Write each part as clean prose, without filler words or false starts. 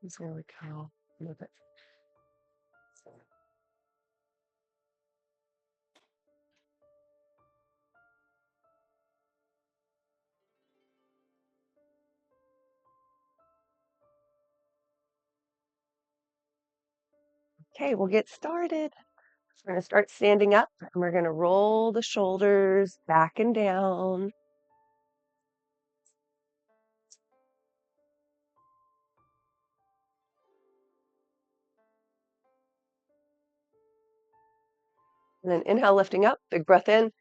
There we go. Move it. Okay, we'll get started. We're going to start standing up and we're going to roll the shoulders back and down. And then inhale, lifting up, big breath in,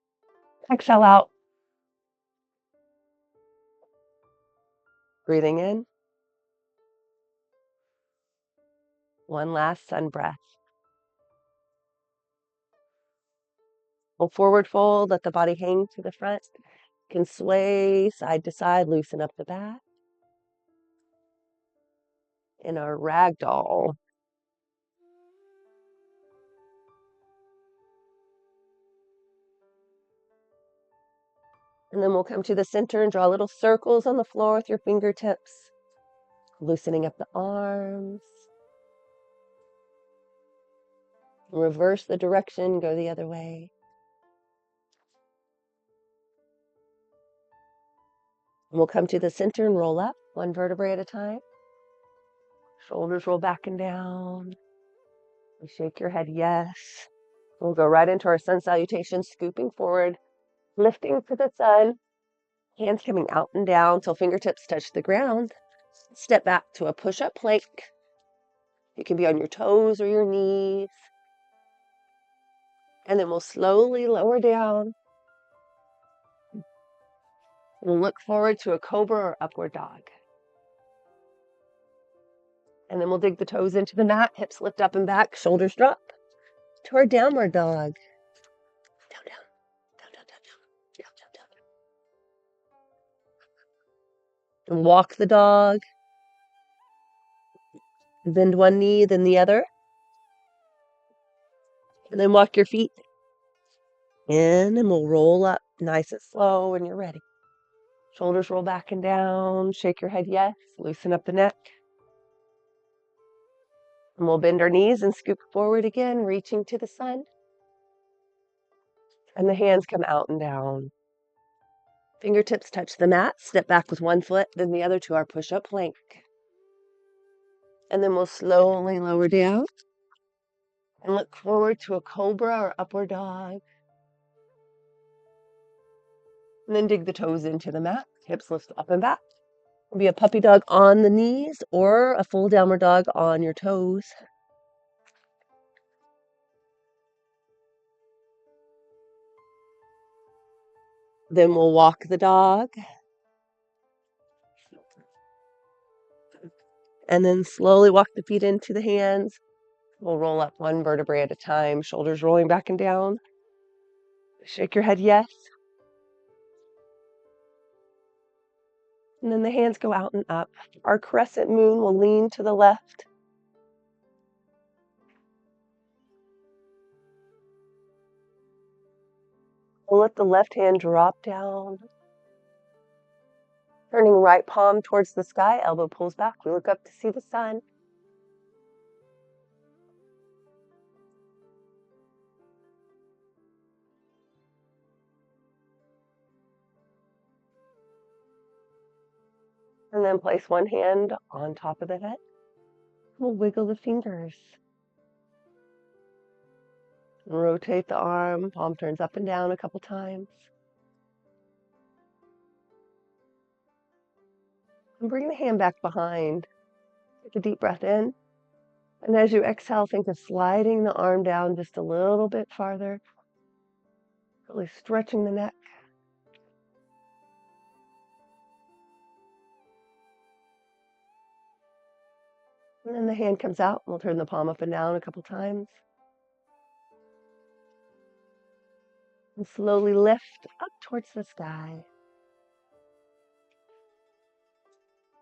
exhale out, breathing in. One last sun breath. We'll forward fold, let the body hang to the front. You can sway side to side, loosen up the back. In our ragdoll. And then we'll come to the center and draw little circles on the floor with your fingertips, loosening up the arms. Reverse the direction, go the other way. And we'll come to the center and roll up, one vertebrae at a time. Shoulders roll back and down. You shake your head, yes. We'll go right into our sun salutation, scooping forward, lifting to the sun, hands coming out and down till fingertips touch the ground. Step back to a push-up plank. You can be on your toes or your knees. And then we'll slowly lower down. We'll look forward to a cobra or upward dog. And then we'll dig the toes into the mat, hips lift up and back, shoulders drop to our downward dog. Down, down, down, down, down, down, down, down, down. And walk the dog. Bend one knee, then the other. And then walk your feet in and we'll roll up nice and slow when you're ready. Shoulders roll back and down. Shake your head, yes. Loosen up the neck. And we'll bend our knees and scoop forward again, reaching to the sun. And the hands come out and down. Fingertips touch the mat. Step back with one foot, then the other to our push-up plank. And then we'll slowly lower down and look forward to a cobra or upward dog. And then dig the toes into the mat. Hips lift up and back. It'll be a puppy dog on the knees or a full downward dog on your toes. Then we'll walk the dog. And then slowly walk the feet into the hands. We'll roll up one vertebrae at a time, shoulders rolling back and down. Shake your head, yes. And then the hands go out and up. Our crescent moon will lean to the left. We'll let the left hand drop down. Turning right palm towards the sky, elbow pulls back. We look up to see the sun. And then place one hand on top of the head. We'll wiggle the fingers. Rotate the arm, palm turns up and down a couple times. And bring the hand back behind. Take a deep breath in. And as you exhale, think of sliding the arm down just a little bit farther. Really stretching the neck. And then the hand comes out. We'll turn the palm up and down a couple times. And slowly lift up towards the sky.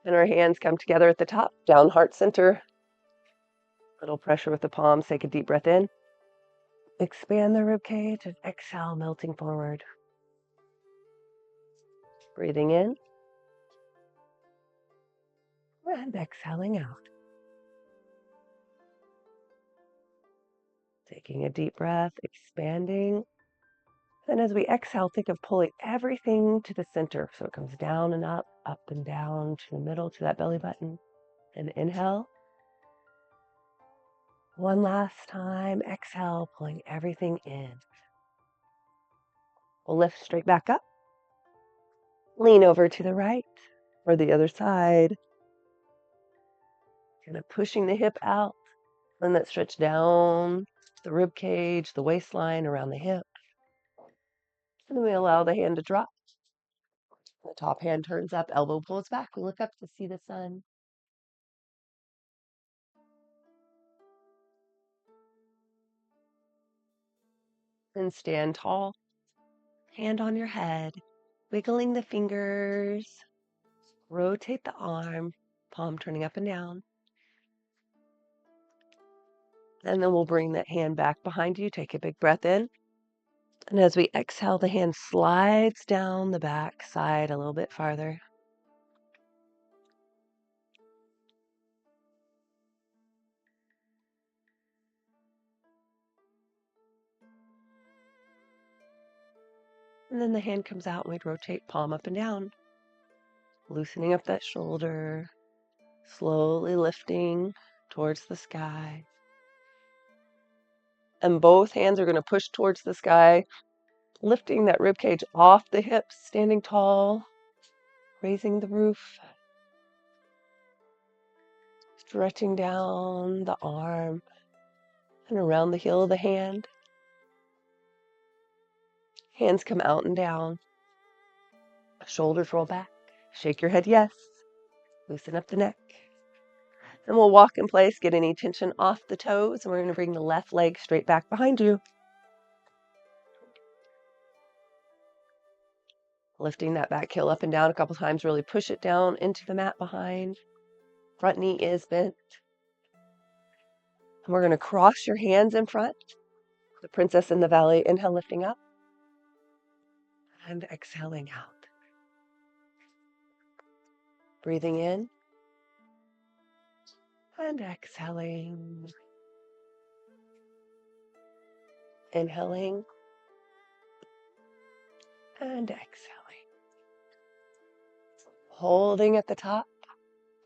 And our hands come together at the top, down heart center. Little pressure with the palms. Take a deep breath in. Expand the rib cage and exhale, melting forward. Breathing in. And exhaling out. Taking a deep breath, expanding. Then as we exhale, think of pulling everything to the center. So it comes down and up and down to the middle, to that belly button. And inhale. One last time, exhale, pulling everything in. We'll lift straight back up. Lean over to the right or the other side. Kind of pushing the hip out. Let that stretch down the rib cage, the waistline, around the hip. And then we allow the hand to drop. The top hand turns up, elbow pulls back. We look up to see the sun. And stand tall. Hand on your head, wiggling the fingers. Rotate the arm, palm turning up and down. And then we'll bring that hand back behind you. Take a big breath in. And as we exhale, the hand slides down the back side a little bit farther. And then the hand comes out and we rotate palm up and down. Loosening up that shoulder, slowly lifting towards the sky. And both hands are going to push towards the sky, lifting that rib cage off the hips, standing tall, raising the roof, stretching down the arm and around the heel of the hand. Hands come out and down. Shoulders roll back. Shake your head yes. Loosen up the neck. Then we'll walk in place, get any tension off the toes, and we're going to bring the left leg straight back behind you. Lifting that back heel up and down a couple times, really push it down into the mat behind. Front knee is bent. And we're going to cross your hands in front. The Princess in the Valley. Inhale, lifting up. And exhaling out. Breathing in. And exhaling. Inhaling. And exhaling. Holding at the top.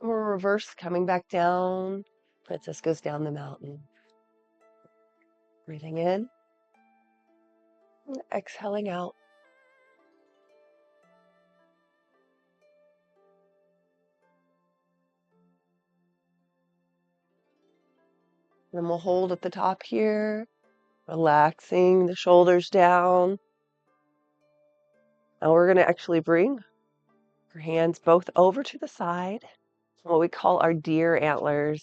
We'll reverse, coming back down. Princess goes down the mountain. Breathing in. And exhaling out. Then we'll hold at the top here, relaxing the shoulders down. Now we're going to actually bring our hands both over to the side, what we call our deer antlers.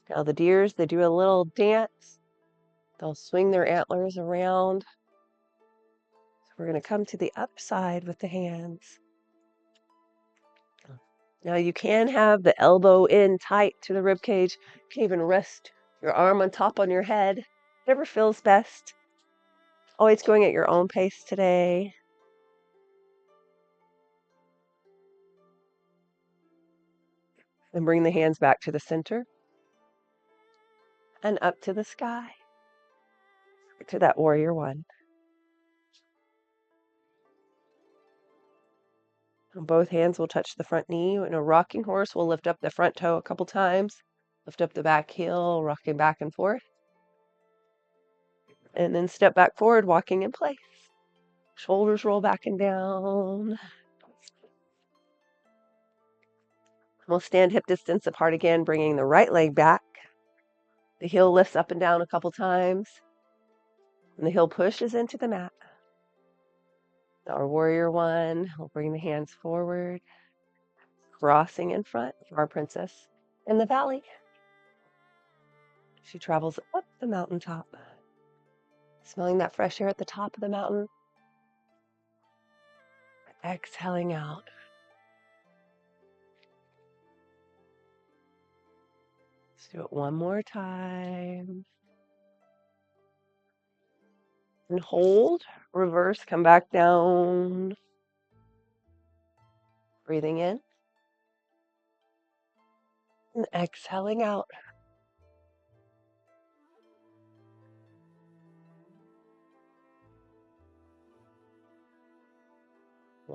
Now the deers, they do a little dance. They'll swing their antlers around. So we're going to come to the upside with the hands. Now you can have the elbow in tight to the rib cage. You can even rest your arm on top on your head. Whatever feels best. Always going at your own pace today. And bring the hands back to the center. And up to the sky. To that warrior one. And both hands will touch the front knee. In a rocking horse, we'll lift up the front toe a couple times. Lift up the back heel, rocking back and forth. And then step back forward, walking in place. Shoulders roll back and down. We'll stand hip distance apart again, bringing the right leg back. The heel lifts up and down a couple times. And the heel pushes into the mat. Our warrior one, we'll bring the hands forward. Crossing in front of our princess in the valley. She travels up the mountaintop. Smelling that fresh air at the top of the mountain. Exhaling out. Let's do it one more time. And hold, reverse, come back down. Breathing in. And exhaling out.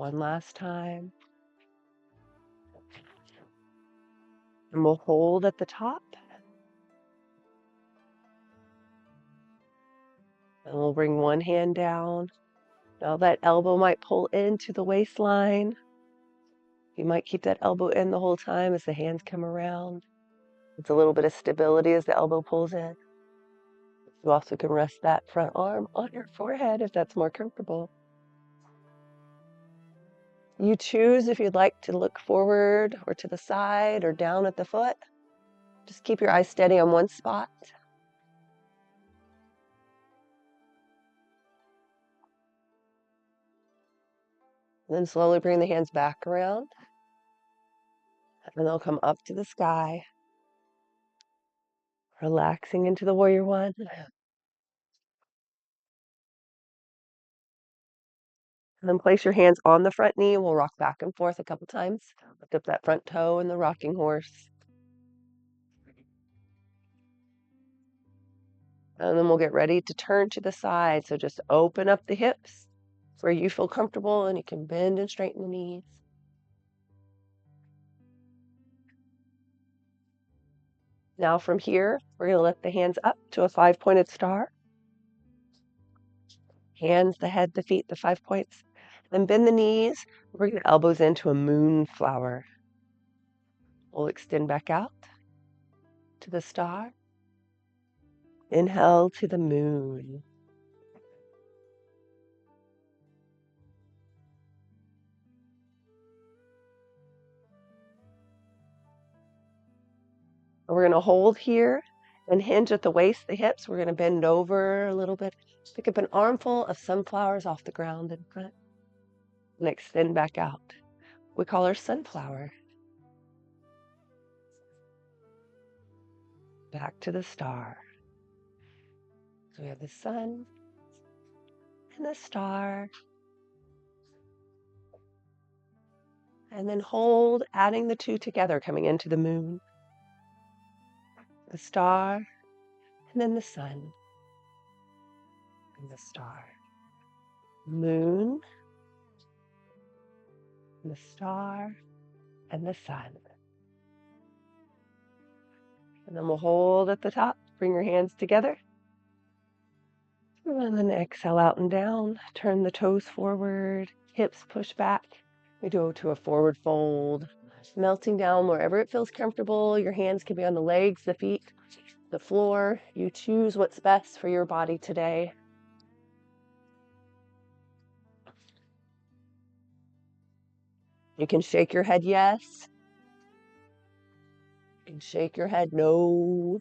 One last time. And we'll hold at the top. And we'll bring one hand down. Now that elbow might pull into the waistline. You might keep that elbow in the whole time as the hands come around. It's a little bit of stability as the elbow pulls in. You also can rest that front arm on your forehead if that's more comfortable. You choose if you'd like to look forward or to the side or down at the foot. Just keep your eyes steady on one spot. And then slowly bring the hands back around. And they'll come up to the sky. Relaxing into the warrior one. And then place your hands on the front knee. We'll rock back and forth a couple times. Lift up that front toe in the rocking horse. And then we'll get ready to turn to the side. So just open up the hips where you feel comfortable, and you can bend and straighten the knees. Now from here, we're going to lift the hands up to a 5-pointed star. Hands, the head, the feet, the 5 points. Then bend the knees. Bring the elbows into a moonflower. We'll extend back out to the star. Inhale to the moon. We're going to hold here and hinge at the waist, the hips. We're going to bend over a little bit. Pick up an armful of sunflowers off the ground in front and extend back out. We call her sunflower. Back to the star. So we have the sun and the star. And then hold, adding the two together, coming into the moon. The star, and then the sun. And the star. Moon, the star, and the sun. And then we'll hold at the top. Bring your hands together. And then exhale out and down. Turn the toes forward. Hips push back. We go to a forward fold. Melting down wherever it feels comfortable. Your hands can be on the legs, the feet, the floor. You choose what's best for your body today. You can shake your head yes. You can shake your head no.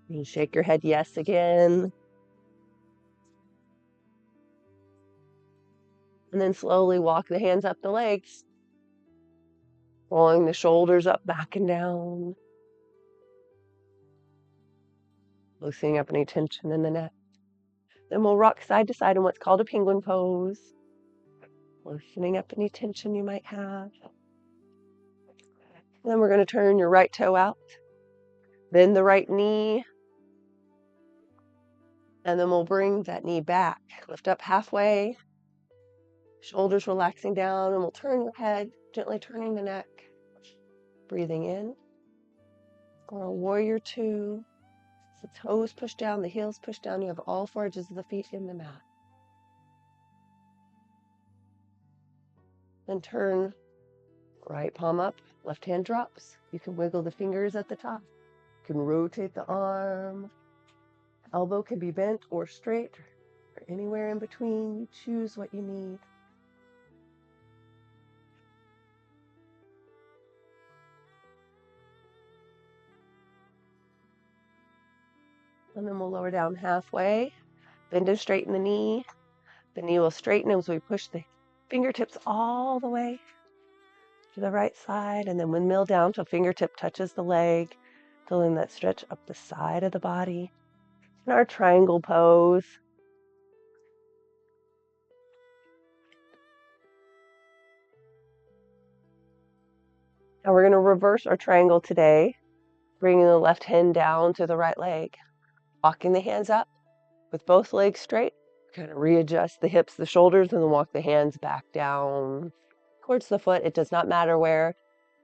You can shake your head yes again. And then slowly walk the hands up the legs. Rolling the shoulders up, back and down. Loosening up any tension in the neck. Then we'll rock side to side in what's called a penguin pose. Loosening up any tension you might have. Then we're going to turn your right toe out. Bend the right knee. And then we'll bring that knee back. Lift up halfway. Shoulders relaxing down. And we'll turn your head, gently turning the neck. Breathing in. Or a warrior two. The toes push down, the heels push down. You have all 4 edges of the feet in the mat. Then turn right palm up, left hand drops. You can wiggle the fingers at the top. You can rotate the arm. Elbow can be bent or straight or anywhere in between. You choose what you need. And then we'll lower down halfway. Bend and straighten the knee. The knee will straighten as we push the fingertips all the way to the right side. And then windmill down till fingertip touches the leg. Feeling that stretch up the side of the body. In our triangle pose. Now we're going to reverse our triangle today, bringing the left hand down to the right leg, walking the hands up, With both legs straight, kind of readjust the hips, the shoulders, and then walk the hands back down towards the foot. It does not matter where.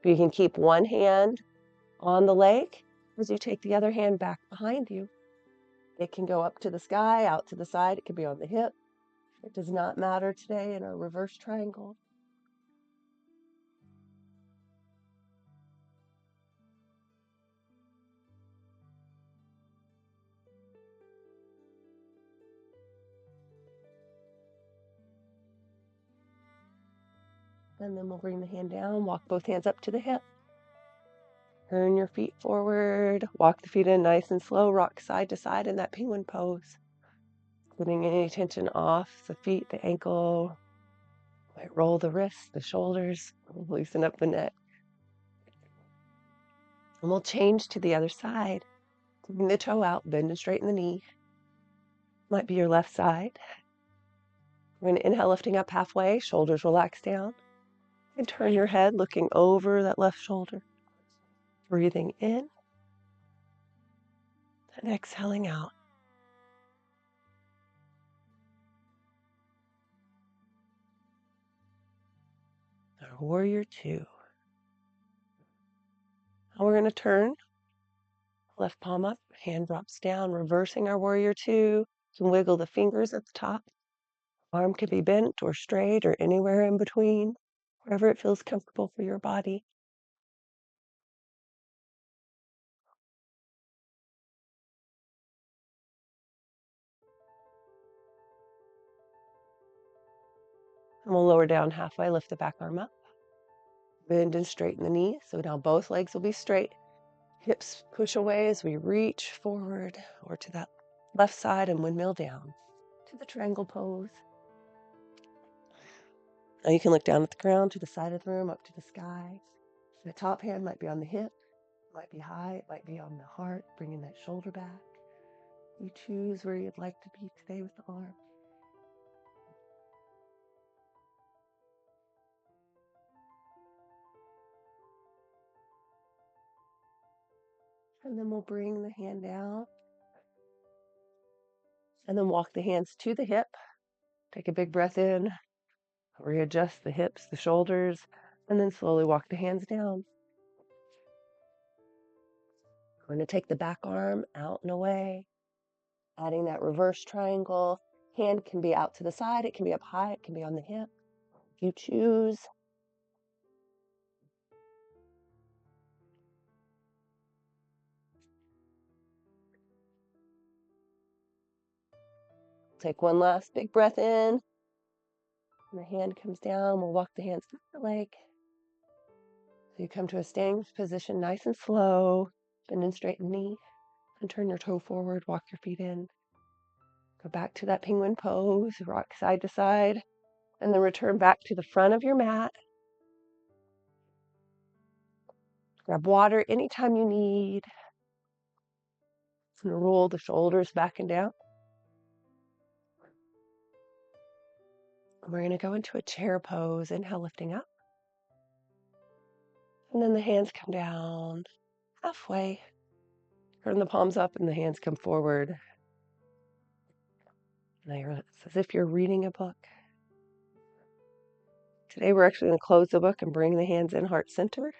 You can keep one hand on the leg as you take the other hand back behind you. It can go up to the sky, out to the side. It can be on the hip. It does not matter today in our reverse triangle. And then we'll bring the hand down, walk both hands up to the hip. Turn your feet forward, walk the feet in nice and slow, rock side to side in that penguin pose. Getting any tension off the feet, the ankle. Might roll the wrists, the shoulders, loosen up the neck. And we'll change to the other side. Taking the toe out, bend and straighten the knee. Might be your left side. We're going to inhale, lifting up halfway, shoulders relax down. And turn your head, looking over that left shoulder. Breathing in and exhaling out. Our warrior two. Now we're going to turn. Left palm up, hand drops down, reversing our warrior two. You can wiggle the fingers at the top. Arm can be bent or straight or anywhere in between, wherever it feels comfortable for your body. And we'll lower down halfway, lift the back arm up. Bend and straighten the knee. So now both legs will be straight. Hips push away as we reach forward or to that left side and windmill down to the triangle pose. Now you can look down at the ground, to the side of the room, up to the sky. The top hand might be on the hip, might be high, it might be on the heart, bringing that shoulder back. You choose where you'd like to be today with the arm. And then we'll bring the hand down. And then walk the hands to the hip. Take a big breath in. Readjust the hips, the shoulders, and then slowly walk the hands down. We're going to take the back arm out and away, adding that reverse triangle. Hand can be out to the side, it can be up high, it can be on the hip. You choose. Take one last big breath in. And the hand comes down. We'll walk the hands back the leg. So you come to a standing position, nice and slow. Bend and straighten knee. And turn your toe forward, walk your feet in. Go back to that penguin pose, rock side to side. And then return back to the front of your mat. Grab water anytime you need. And roll the shoulders back and down. We're going to go into a chair pose. Inhale, lifting up. And then the hands come down halfway. Turn the palms up and the hands come forward. Now it's as if you're reading a book. Today we're actually going to close the book and bring the hands in heart center.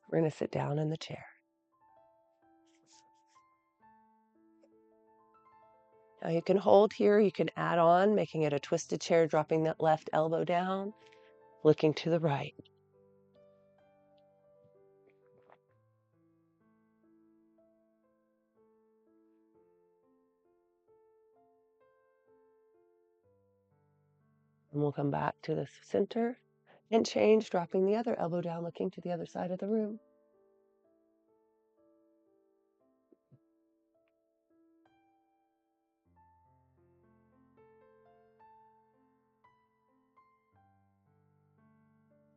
We're going to sit down in the chair. Now you can hold here, you can add on, making it a twisted chair, dropping that left elbow down, looking to the right. And we'll come back to the center and change, dropping the other elbow down, looking to the other side of the room.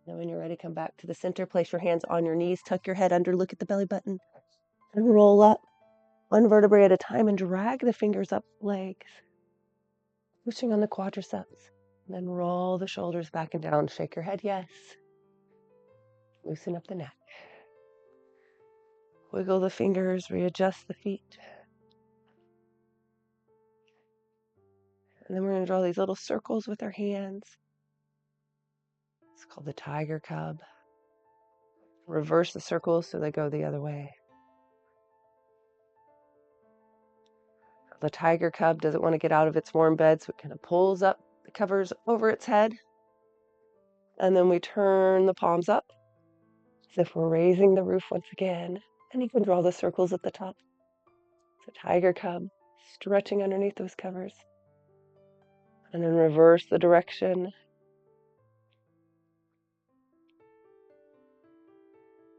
Now when you're ready, come back to the center, place your hands on your knees, tuck your head under, look at the belly button, and roll up one vertebrae at a time and drag the fingers up the legs, pushing on the quadriceps. And then roll the shoulders back and down, shake your head yes. Loosen up the neck. Wiggle the fingers, readjust the feet. And then we're going to draw these little circles with our hands. It's called the tiger cub. Reverse the circles so they go the other way. The tiger cub doesn't want to get out of its warm bed, so it kind of pulls up the covers over its head. And then we turn the palms up as if we're raising the roof once again. And you can draw the circles at the top. It's a tiger cub stretching underneath those covers. And then reverse the direction.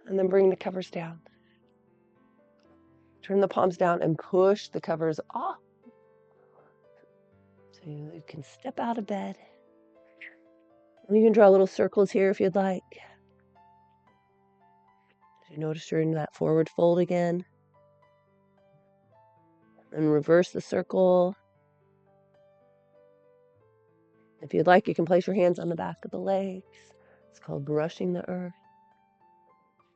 And then bring the covers down. Turn the palms down and push the covers off. So you can step out of bed. And you can draw little circles here if you'd like. You notice you're in that forward fold again. And reverse the circle. If you'd like, you can place your hands on the back of the legs. It's called brushing the earth.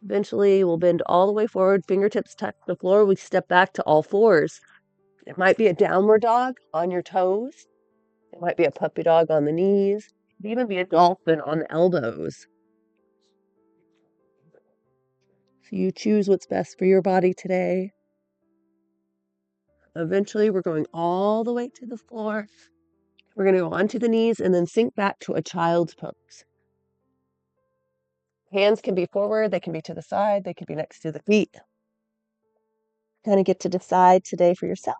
Eventually, we'll bend all the way forward, fingertips touch the floor. We step back to all fours. It might be a downward dog on your toes. It might be a puppy dog on the knees. It could even be a dolphin on the elbows. So you choose what's best for your body today. Eventually, we're going all the way to the floor. We're going to go onto the knees and then sink back to a child's pose. Hands can be forward, they can be to the side, they can be next to the feet. Kind of get to decide today for yourself.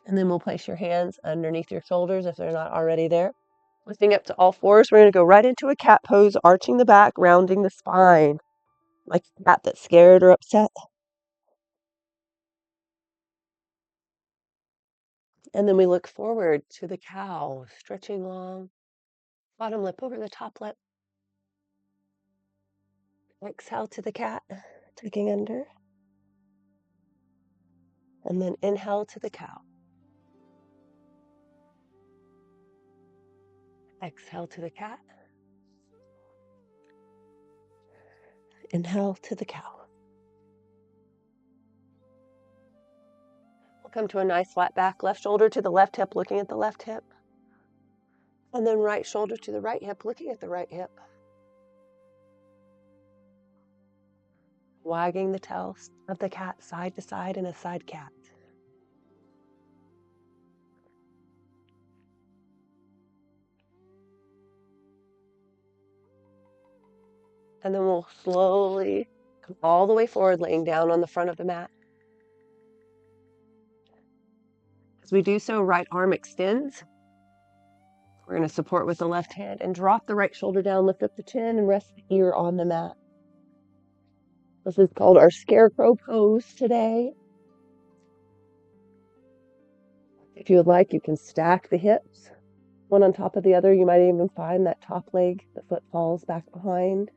And then we'll place your hands underneath your shoulders if they're not already there. Lifting up to all fours, we're going to go right into a cat pose, arching the back, rounding the spine, like a cat that's scared or upset. And then we look forward to the cow, stretching long, bottom lip over the top lip. Exhale to the cat, tucking under. And then inhale to the cow. Exhale to the cat. Inhale to the cow. We'll come to a nice flat back, left shoulder to the left hip, looking at the left hip. And then right shoulder to the right hip, looking at the right hip. Wagging the tail of the cat side to side in a side cat. And then we'll slowly come all the way forward, laying down on the front of the mat. As we do so, right arm extends. We're going to support with the left hand and drop the right shoulder down, lift up the chin, and rest the ear on the mat. This is called our scarecrow pose today. If you would like, you can stack the hips, one on top of the other. You might even find that top leg, the foot falls back behind.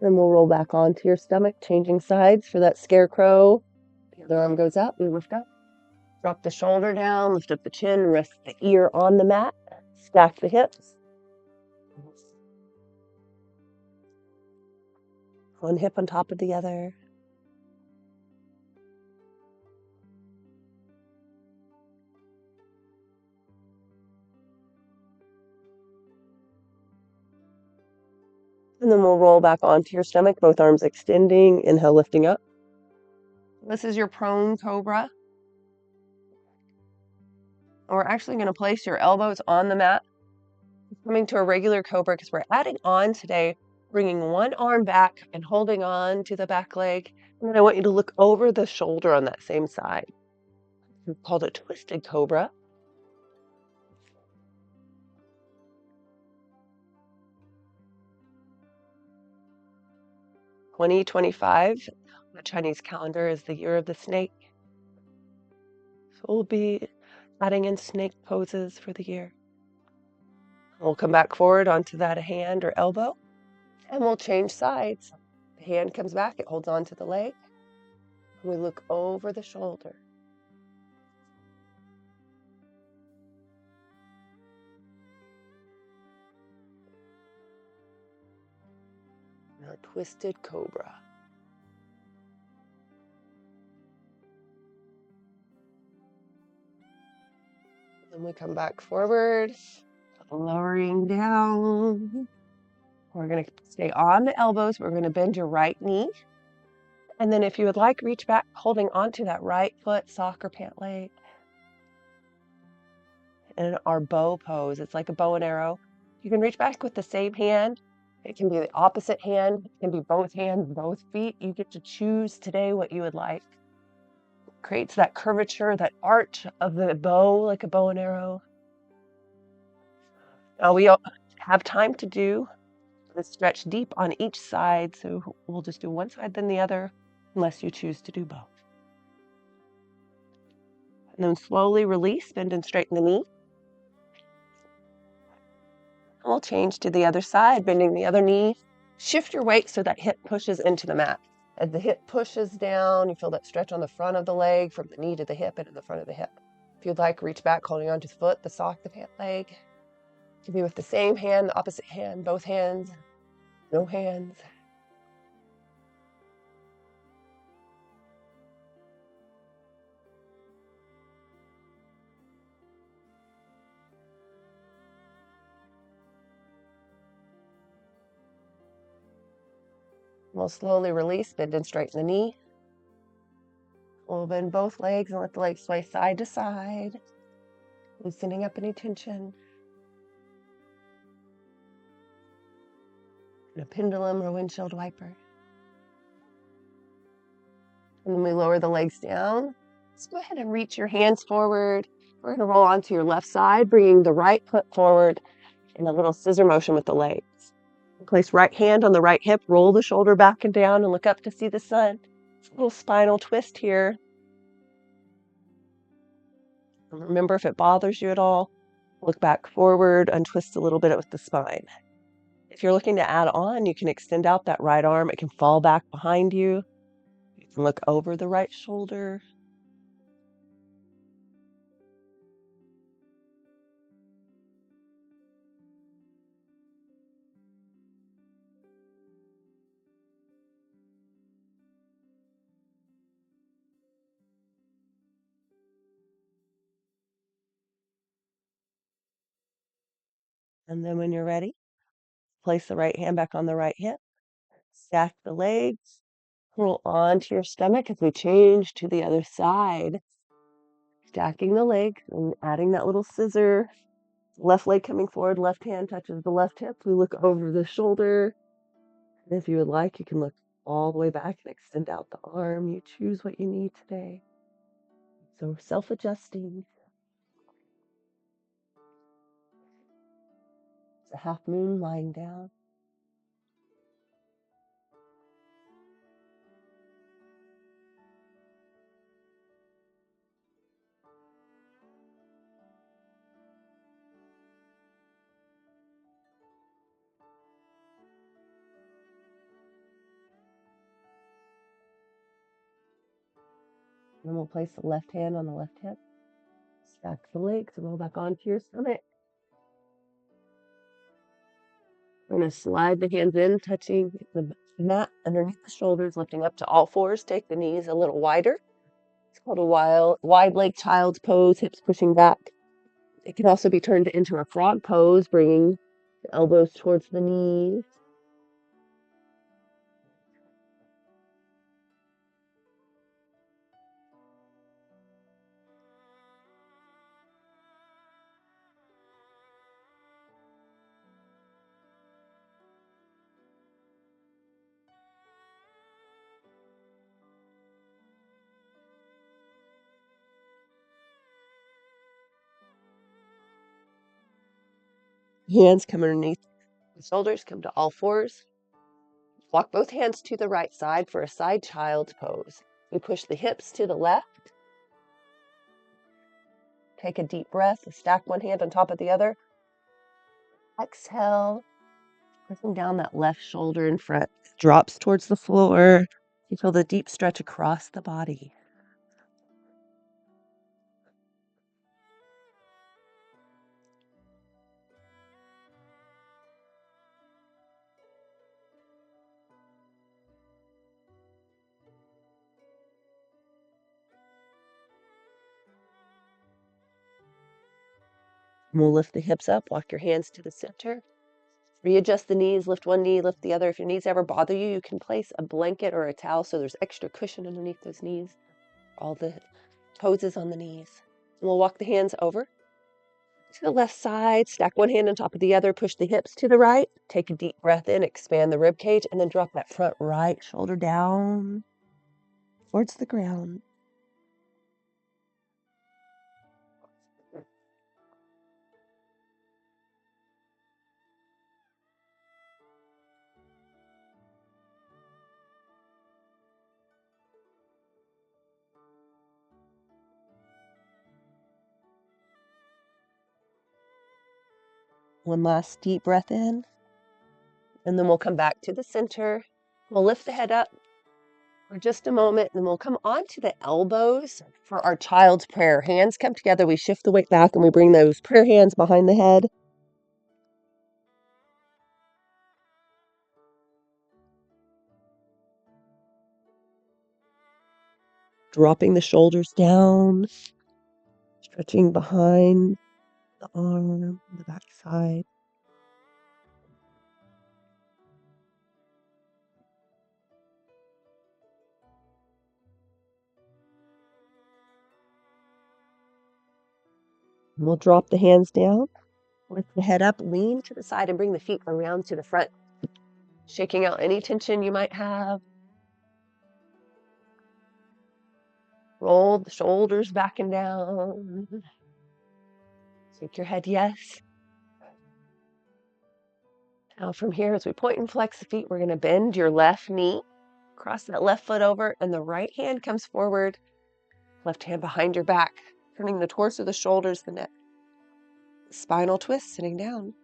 Then we'll roll back onto your stomach, changing sides for that scarecrow. The other arm goes up, we lift up. Drop the shoulder down, lift up the chin, rest the ear on the mat, stack the hips. One hip on top of the other. And then we'll roll back onto your stomach, both arms extending, inhale, lifting up. This is your prone cobra. And we're actually going to place your elbows on the mat, coming to a regular cobra because we're adding on today, bringing one arm back and holding on to the back leg. And then I want you to look over the shoulder on that same side. We've called it twisted cobra. 2025, the Chinese calendar, is the year of the snake. So we'll be adding in snake poses for the year. We'll come back forward onto that hand or elbow, and we'll change sides. The hand comes back, it holds on to the leg, and we look over the shoulder. Our twisted cobra. Then we come back forward, lowering down. We're going to stay on the elbows. We're going to bend your right knee. And then if you would like, reach back, holding onto that right foot, sock or pant leg. And our bow pose, it's like a bow and arrow. You can reach back with the same hand. It can be the opposite hand. It can be both hands, both feet. You get to choose today what you would like. Creates that curvature, that arch of the bow, like a bow and arrow. Now we have time to do the stretch deep on each side, so we'll just do one side then the other, unless you choose to do both. And then slowly release, bend and straighten the knee. We'll change to the other side, bending the other knee. Shift your weight so that hip pushes into the mat. As the hip pushes down, you feel that stretch on the front of the leg, from the knee to the hip and to the front of the hip. If you'd like, reach back, holding onto the foot, the sock, the pant leg. It can be with the same hand, the opposite hand, both hands, no hands. We'll slowly release, bend and straighten the knee. We'll bend both legs and let the legs sway side to side, loosening up any tension. And a pendulum or windshield wiper. And then we lower the legs down. Let's go ahead and reach your hands forward. We're going to roll onto your left side, bringing the right foot forward in a little scissor motion with the legs. Place right hand on the right hip, roll the shoulder back and down and look up to see the sun. It's a little spinal twist here. And remember, if it bothers you at all, look back forward, untwist a little bit with the spine. If you're looking to add on, you can extend out that right arm. It can fall back behind you. You can look over the right shoulder. And then when you're ready, place the right hand back on the right hip. Stack the legs. Roll onto your stomach as we change to the other side. Stacking the legs and adding that little scissor. Left leg coming forward, left hand touches the left hip. We look over the shoulder. And if you would like, you can look all the way back and extend out the arm. You choose what you need today. So self-adjusting. It's a half moon lying down. Then we'll place the left hand on the left hip. Stack the legs and roll back onto your stomach. We're going to slide the hands in, touching the mat underneath the shoulders, lifting up to all fours. Take the knees a little wider. It's called a wide leg child's pose, hips pushing back. It can also be turned into a frog pose, bringing the elbows towards the knees. Hands come underneath the shoulders, come to all fours. Walk both hands to the right side for a side child's pose. We push the hips to the left. Take a deep breath. Stack one hand on top of the other. Exhale. Pressing down that left shoulder in front. Drops towards the floor. You feel the deep stretch across the body. And we'll lift the hips up. Walk your hands to the center. Readjust the knees. Lift one knee, lift the other. If your knees ever bother you, you can place a blanket or a towel so there's extra cushion underneath those knees. All the poses on the knees. And we'll walk the hands over to the left side, stack one hand on top of the other, push the hips to the right, take a deep breath in, expand the rib cage, and then drop that front right shoulder down towards the ground. One last deep breath in, and then we'll come back to the center. We'll lift the head up for just a moment, and then we'll come onto the elbows for our child's prayer. Hands come together, we shift the weight back, and we bring those prayer hands behind the head. Dropping the shoulders down, stretching behind the arm, the back side. And we'll drop the hands down, lift the head up, lean to the side, and bring the feet around to the front, shaking out any tension you might have. Roll the shoulders back and down. Shake your head yes. Now from here, as we point and flex the feet, we're going to bend your left knee, cross that left foot over, and the right hand comes forward, left hand behind your back, turning the torso, the shoulders, the neck. Spinal twist, sitting down.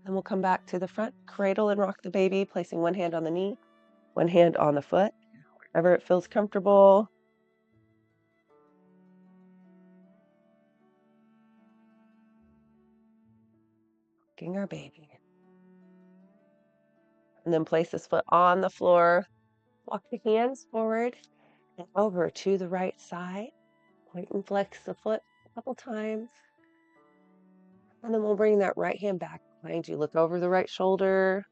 Then we'll come back to the front, cradle and rock the baby, placing one hand on the knee, one hand on the foot, wherever it feels comfortable. Rocking our baby. And then place this foot on the floor. Walk the hands forward and over to the right side. Point and flex the foot a couple times. And then we'll bring that right hand back behind you. Look over the right shoulder.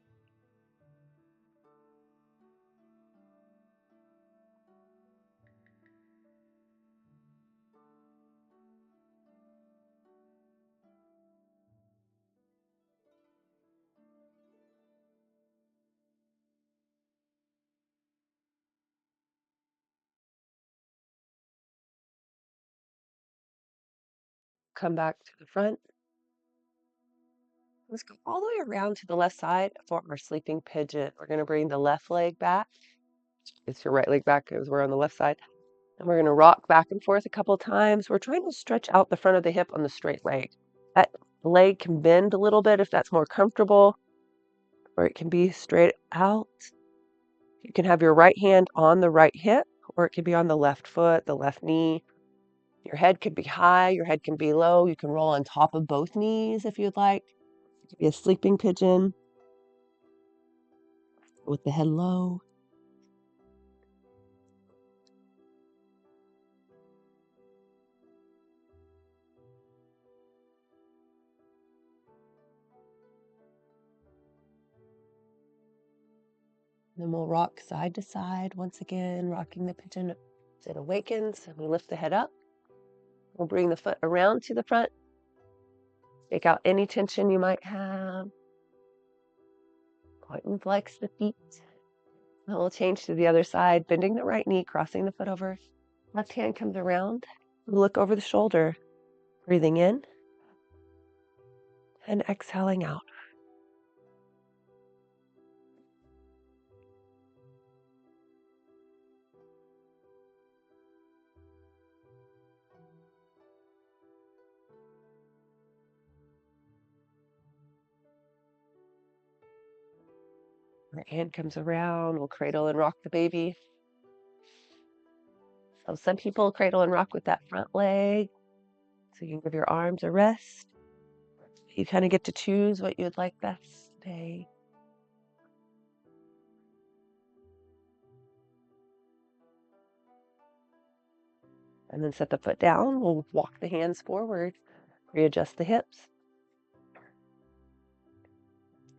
Come back to the front. Let's go all the way around to the left side for our sleeping pigeon. We're going to bring the left leg back. It's your right leg back because we're on the left side. And we're going to rock back and forth a couple times. We're trying to stretch out the front of the hip on the straight leg. That leg can bend a little bit if that's more comfortable, or it can be straight out. You can have your right hand on the right hip, or it can be on the left foot, the left knee. Your head could be high, your head can be low. You can roll on top of both knees if you'd like. It could be a sleeping pigeon with the head low. Then we'll rock side to side once again, rocking the pigeon as it awakens, and we lift the head up. We'll bring the foot around to the front. Take out any tension you might have. Point and flex the feet. Then we'll change to the other side, bending the right knee, crossing the foot over. Left hand comes around. Look over the shoulder. Breathing in and exhaling out. Right hand comes around. We'll cradle and rock the baby. So some people cradle and rock with that front leg. So you can give your arms a rest. You kind of get to choose what you would like best today. And then set the foot down. We'll walk the hands forward. Readjust the hips.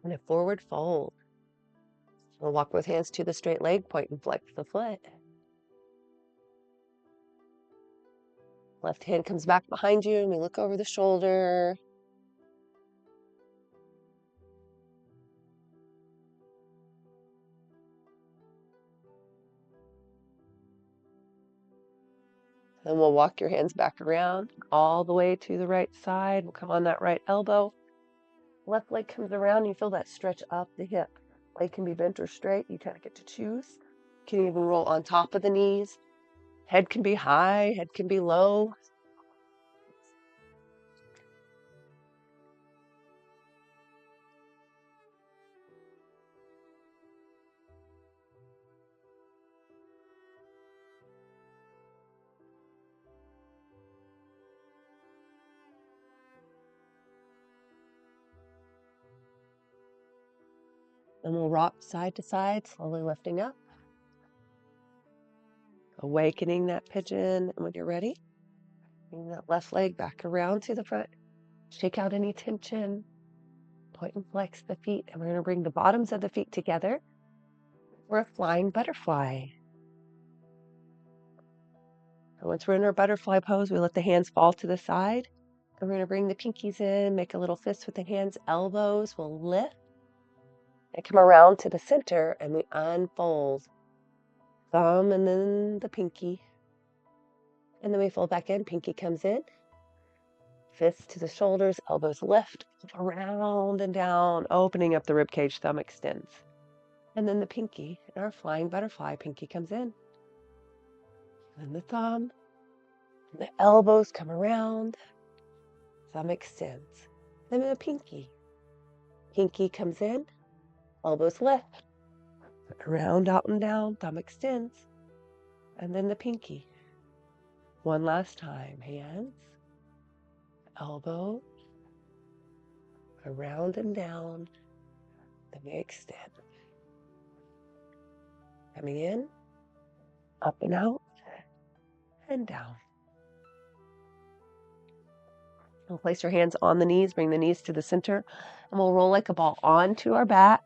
And a forward fold. We'll walk both hands to the straight leg, point and flex the foot. Left hand comes back behind you and we look over the shoulder. Then we'll walk your hands back around all the way to the right side. We'll come on that right elbow. Left leg comes around. You feel that stretch up the hip. Leg can be bent or straight. You kind of get to choose. You can even roll on top of the knees. Head can be high. Head can be low. Then we'll rock side to side, slowly lifting up. Awakening that pigeon. And when you're ready, bring that left leg back around to the front. Shake out any tension. Point and flex the feet. And we're going to bring the bottoms of the feet together for a flying butterfly. And once we're in our butterfly pose, we let the hands fall to the side. And we're going to bring the pinkies in, make a little fist with the hands. Elbows will lift and come around to the center, and we unfold. Thumb and then the pinky. And then we fold back in. Pinky comes in. Fists to the shoulders, elbows lift, around and down, opening up the rib cage, thumb extends. And then the pinky, in our flying butterfly, pinky comes in. Then the thumb, the elbows come around, thumb extends. Then the pinky. Pinky comes in, elbows lift, around, out and down, thumb extends. And then the pinky. One last time, hands, elbows, around and down, then we extend. Coming in, up and out, and down. We'll place your hands on the knees, bring the knees to the center, and we'll roll like a ball onto our back,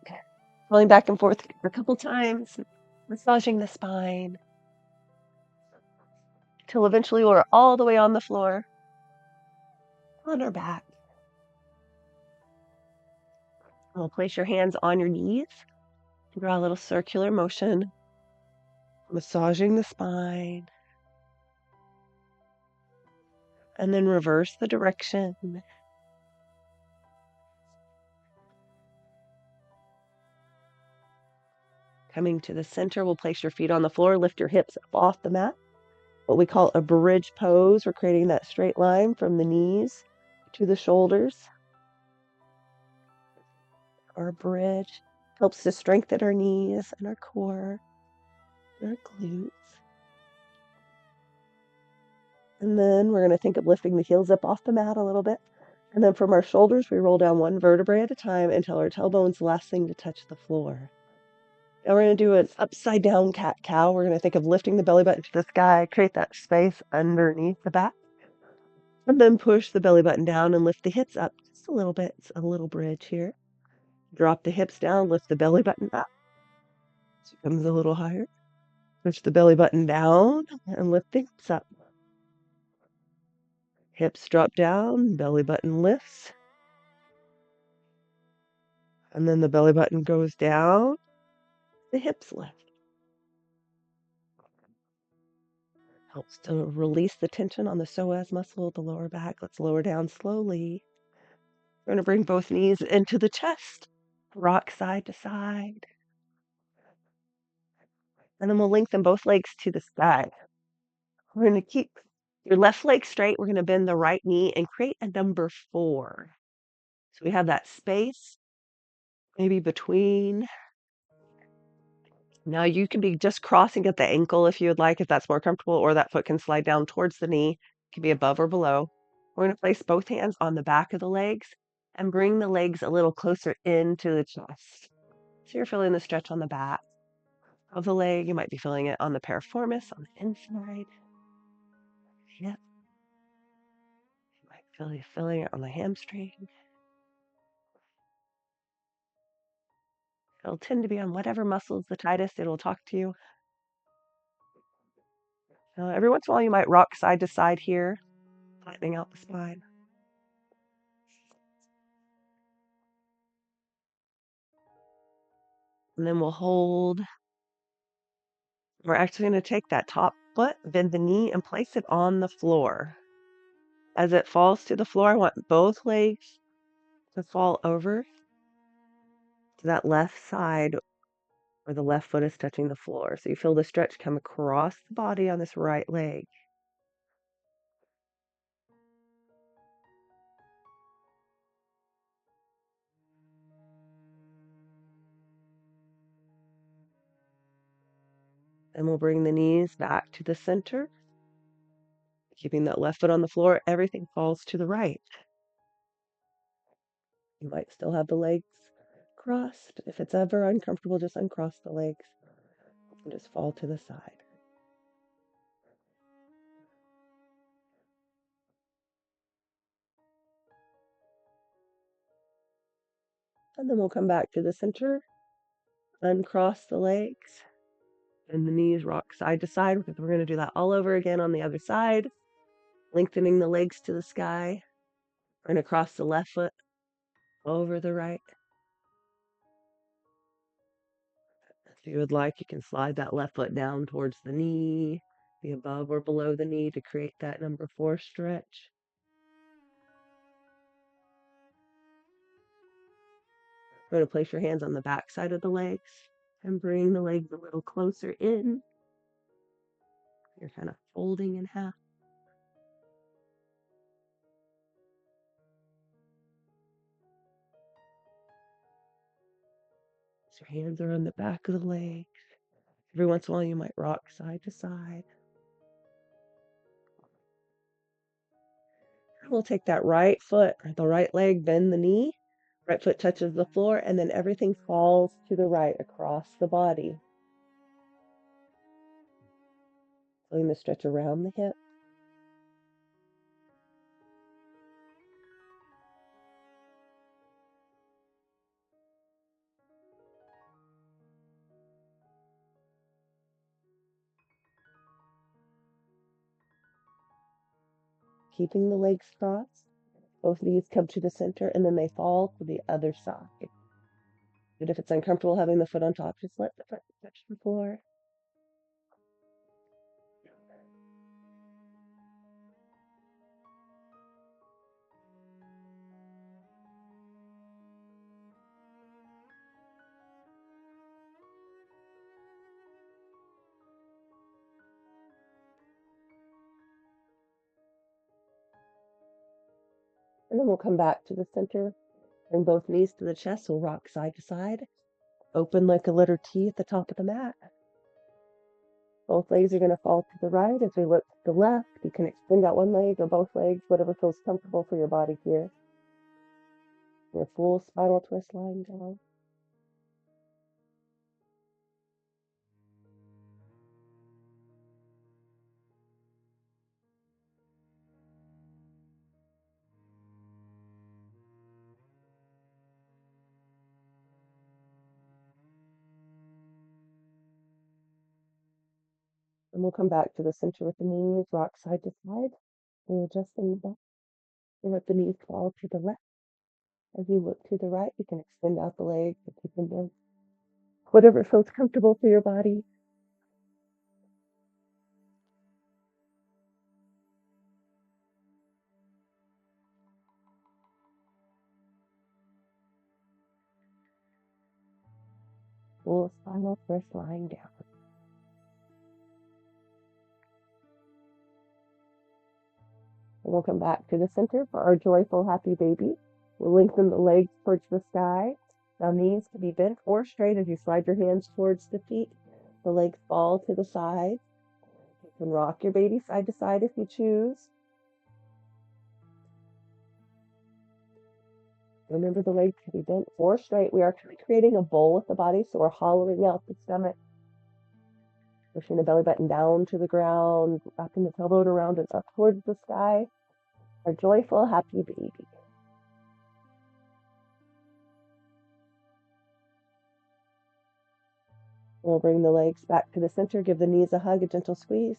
rolling back and forth a couple times, massaging the spine, till eventually we're all the way on the floor, on our back. We'll place your hands on your knees, draw a little circular motion, massaging the spine, and then reverse the direction. Coming to the center, we'll place your feet on the floor, lift your hips up off the mat. What we call a bridge pose. We're creating that straight line from the knees to the shoulders. Our bridge helps to strengthen our knees and our core, and our glutes. And then we're going to think of lifting the heels up off the mat a little bit. And then from our shoulders, we roll down one vertebrae at a time until our tailbone's the last thing to touch the floor. Now we're going to do an upside down cat-cow. We're going to think of lifting the belly button to the sky, create that space underneath the back. And then push the belly button down and lift the hips up just a little bit. It's a little bridge here. Drop the hips down, lift the belly button up. So it comes a little higher. Push the belly button down and lift the hips up. Hips drop down, belly button lifts. And then the belly button goes down, the hips lift. Helps to release the tension on the psoas muscle of the lower back. Let's lower down slowly. We're going to bring both knees into the chest, rock side to side. And then we'll lengthen both legs to the sky. We're going to keep your left leg straight. We're going to bend the right knee and create a number 4. So we have that space, maybe between. Now you can be just crossing at the ankle if you would like, if that's more comfortable, or that foot can slide down towards the knee. It can be above or below. We're going to place both hands on the back of the legs and bring the legs a little closer into the chest. So you're feeling the stretch on the back of the leg. You might be feeling it on the piriformis on the inside. Yep. You might feel you feeling it on the hamstring. It'll tend to be on whatever muscle's the tightest. It'll talk to you. Every once in a while, you might rock side to side here, flattening out the spine. And then we'll hold. We're actually going to take that top foot, bend the knee, and place it on the floor. As it falls to the floor, I want both legs to fall over to that left side where the left foot is touching the floor. So you feel the stretch come across the body on this right leg. Then we'll bring the knees back to the center. Keeping that left foot on the floor, everything falls to the right. You might still have the legs crossed. If it's ever uncomfortable, just uncross the legs and just fall to the side. And then we'll come back to the center, uncross the legs, and the knees rock side to side because we're going to do that all over again on the other side. Lengthening the legs to the sky. We're going to cross the left foot over the right. If you would like, you can slide that left foot down towards the knee, be above or below the knee to create that number 4 stretch. We're going to place your hands on the back side of the legs and bring the legs a little closer in. You're kind of folding in half. So your hands are on the back of the legs. Every once in a while, you might rock side to side. We'll take that right foot, or the right leg, bend the knee. Right foot touches the floor, and then everything falls to the right across the body. Feeling the stretch around the hip. Keeping the legs crossed. Both knees come to the center, and then they fall to the other side. And if it's uncomfortable having the foot on top, just let the foot touch the floor. And then we'll come back to the center. Bring both knees to the chest. We'll rock side to side. Open like a letter T at the top of the mat. Both legs are going to fall to the right as we look to the left. You can extend out one leg or both legs, whatever feels comfortable for your body here. Your full spinal twist lying down. And we'll come back to the center with the knees, rock side to side. We'll adjust them back and let the knees fall to the left. As you look to the right, you can extend out the legs or keep them bent. Whatever feels comfortable for your body. Full spinal twist lying down. And we'll come back to the center for our joyful, happy baby. We'll lengthen the legs towards the sky. Now knees can be bent or straight as you slide your hands towards the feet. The legs fall to the side. You can rock your baby side to side if you choose. Remember, the legs can be bent or straight. We are actually creating a bowl with the body, so we're hollowing out the stomach, pushing the belly button down to the ground, wrapping the tailbone around and up towards the sky. Our joyful, happy baby. We'll bring the legs back to the center, give the knees a hug, a gentle squeeze.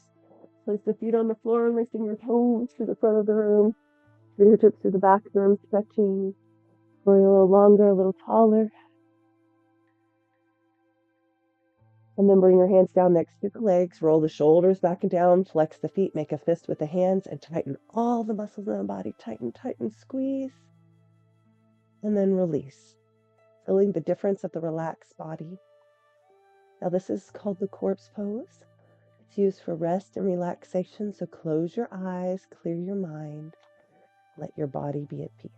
Place the feet on the floor, lifting your toes to the front of the room, fingertips to the back of the room, stretching, growing a little longer, a little taller. And then bring your hands down next to the legs, roll the shoulders back and down, flex the feet, make a fist with the hands, and tighten all the muscles in the body. Tighten, tighten, squeeze, and then release, feeling the difference of the relaxed body. Now this is called the corpse pose. It's used for rest and relaxation, so close your eyes, clear your mind, let your body be at peace.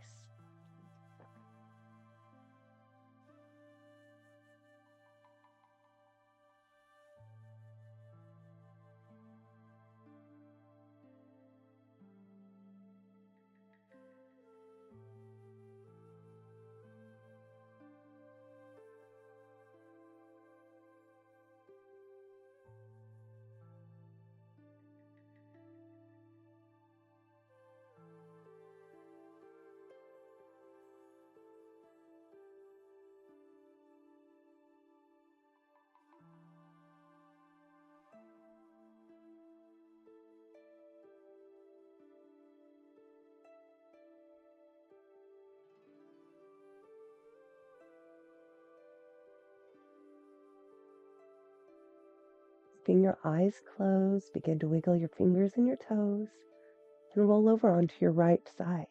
Keeping your eyes closed, begin to wiggle your fingers and your toes and roll over onto your right side.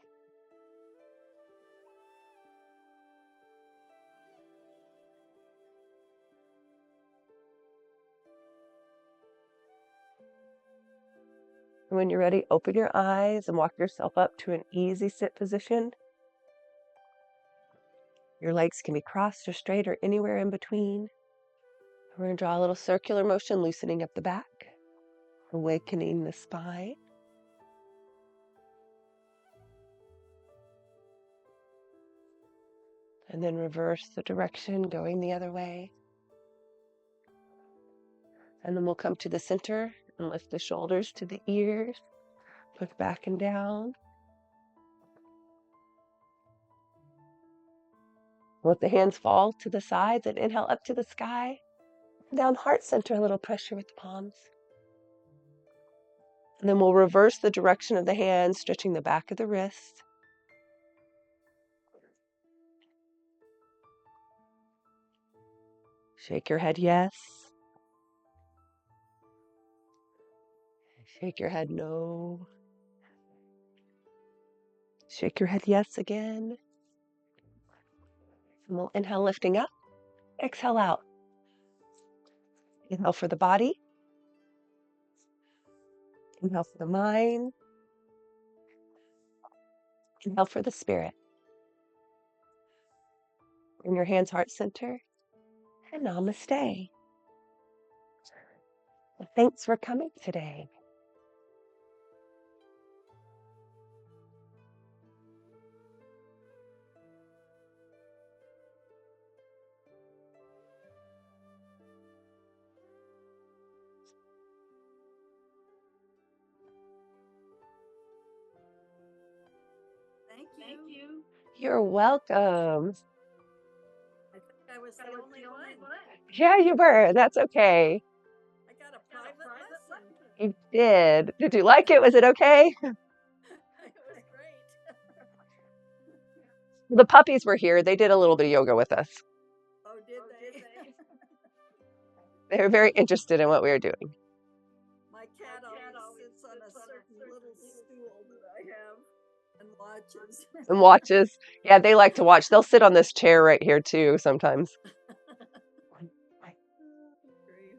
And when you're ready, open your eyes and walk yourself up to an easy sit position. Your legs can be crossed or straight or anywhere in between. We're going to draw a little circular motion, loosening up the back, awakening the spine. And then reverse the direction, going the other way. And then we'll come to the center and lift the shoulders to the ears, look back and down. Let the hands fall to the sides and inhale up to the sky. Down heart center, a little pressure with the palms. And then we'll reverse the direction of the hands, stretching the back of the wrist. Shake your head yes. Shake your head no. Shake your head yes again. And we'll inhale, lifting up. Exhale out. Inhale for the body. Inhale for the mind. Inhale for the spirit. Bring your hands heart center. And namaste. Well, thanks for coming today. Thank you. You're welcome. I think I was the only one. Yeah, you were. That's okay. I got a private lesson. You did. Did you like it? Was it okay? It was great. The puppies were here. They did a little bit of yoga with us. Oh, did they? They were very interested in what we were doing. My cat always sits on a certain little stool that I have and watches. And watches. Yeah, they like to watch. They'll sit on this chair right here too sometimes. Grief.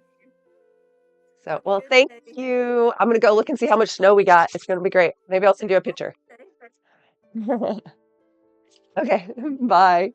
So, Have a well, good thank day. you. I'm gonna go look and see how much snow we got. It's gonna be great. Maybe I'll send you a picture. Okay. Okay, bye.